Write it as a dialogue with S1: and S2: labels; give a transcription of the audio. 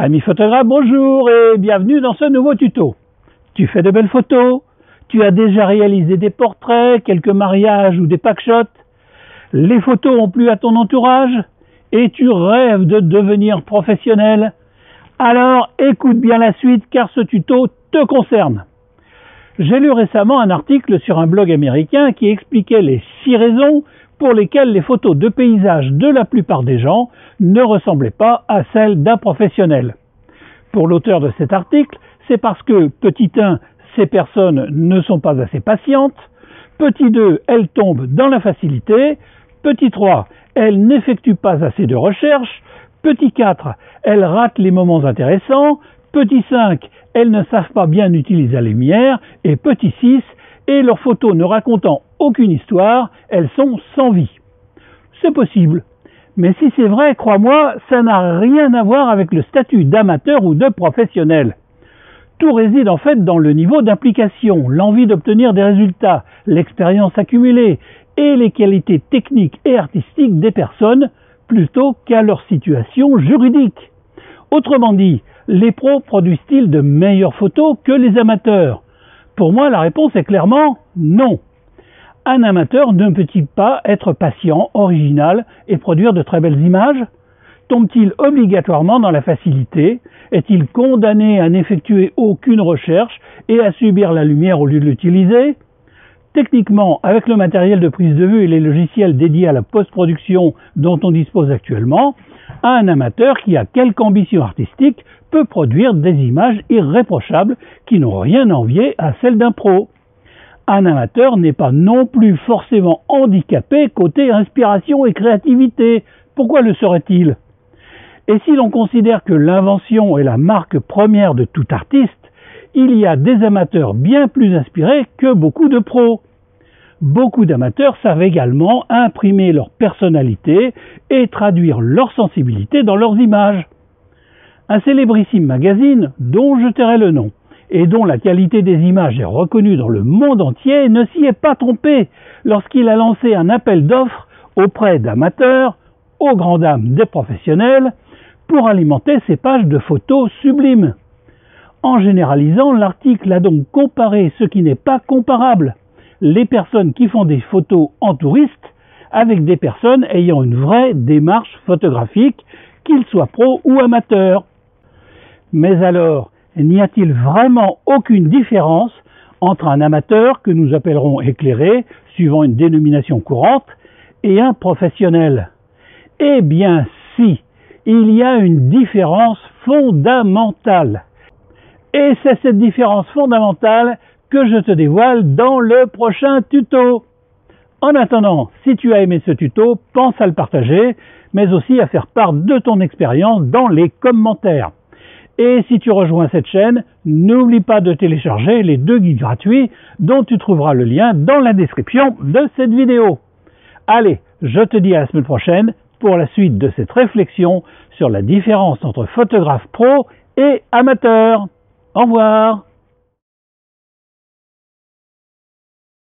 S1: Ami photographe, bonjour et bienvenue dans ce nouveau tuto. Tu fais de belles photos? Tu as déjà réalisé des portraits, quelques mariages ou des packshots? Les photos ont plu à ton entourage? Et tu rêves de devenir professionnel? Alors écoute bien la suite car ce tuto te concerne. J'ai lu récemment un article sur un blog américain qui expliquait les 6 raisons pour lesquelles les photos de paysages de la plupart des gens ne ressemblaient pas à celles d'un professionnel. Pour l'auteur de cet article, c'est parce que, petit 1, ces personnes ne sont pas assez patientes, petit 2, elles tombent dans la facilité, petit 3, elles n'effectuent pas assez de recherche, petit 4, elles ratent les moments intéressants, petit 5, elles ne savent pas bien utiliser la lumière, et petit 6, et leurs photos ne racontant aucune histoire, elles sont sans vie. C'est possible. Mais si c'est vrai, crois-moi, ça n'a rien à voir avec le statut d'amateur ou de professionnel. Tout réside en fait dans le niveau d'implication, l'envie d'obtenir des résultats, l'expérience accumulée et les qualités techniques et artistiques des personnes plutôt qu'à leur situation juridique. Autrement dit, les pros produisent-ils de meilleures photos que les amateurs? Pour moi, la réponse est clairement non. Un amateur ne peut-il pas être patient, original et produire de très belles images? Tombe-t-il obligatoirement dans la facilité? Est-il condamné à n'effectuer aucune recherche et à subir la lumière au lieu de l'utiliser? Techniquement, avec le matériel de prise de vue et les logiciels dédiés à la post-production dont on dispose actuellement, un amateur qui a quelque ambition artistique peut produire des images irréprochables qui n'ont rien à envier à celles d'un pro. Un amateur n'est pas non plus forcément handicapé côté inspiration et créativité. Pourquoi le serait-il? Et si l'on considère que l'invention est la marque première de tout artiste, il y a des amateurs bien plus inspirés que beaucoup de pros. Beaucoup d'amateurs savent également imprimer leur personnalité et traduire leur sensibilité dans leurs images. Un célébrissime magazine, dont je tairai le nom, et dont la qualité des images est reconnue dans le monde entier, ne s'y est pas trompé lorsqu'il a lancé un appel d'offres auprès d'amateurs, aux grandes dames des professionnels, pour alimenter ses pages de photos sublimes. En généralisant, l'article a donc comparé ce qui n'est pas comparable, les personnes qui font des photos en touriste avec des personnes ayant une vraie démarche photographique, qu'ils soient pros ou amateurs. Mais alors, n'y a-t-il vraiment aucune différence entre un amateur, que nous appellerons éclairé, suivant une dénomination courante, et un professionnel? Eh bien si, il y a une différence fondamentale. Et c'est cette différence fondamentale que je te dévoile dans le prochain tuto. En attendant, si tu as aimé ce tuto, pense à le partager, mais aussi à faire part de ton expérience dans les commentaires. Et si tu rejoins cette chaîne, n'oublie pas de télécharger les 2 guides gratuits dont tu trouveras le lien dans la description de cette vidéo. Allez, je te dis à la semaine prochaine pour la suite de cette réflexion sur la différence entre photographe pro et amateur. Au revoir.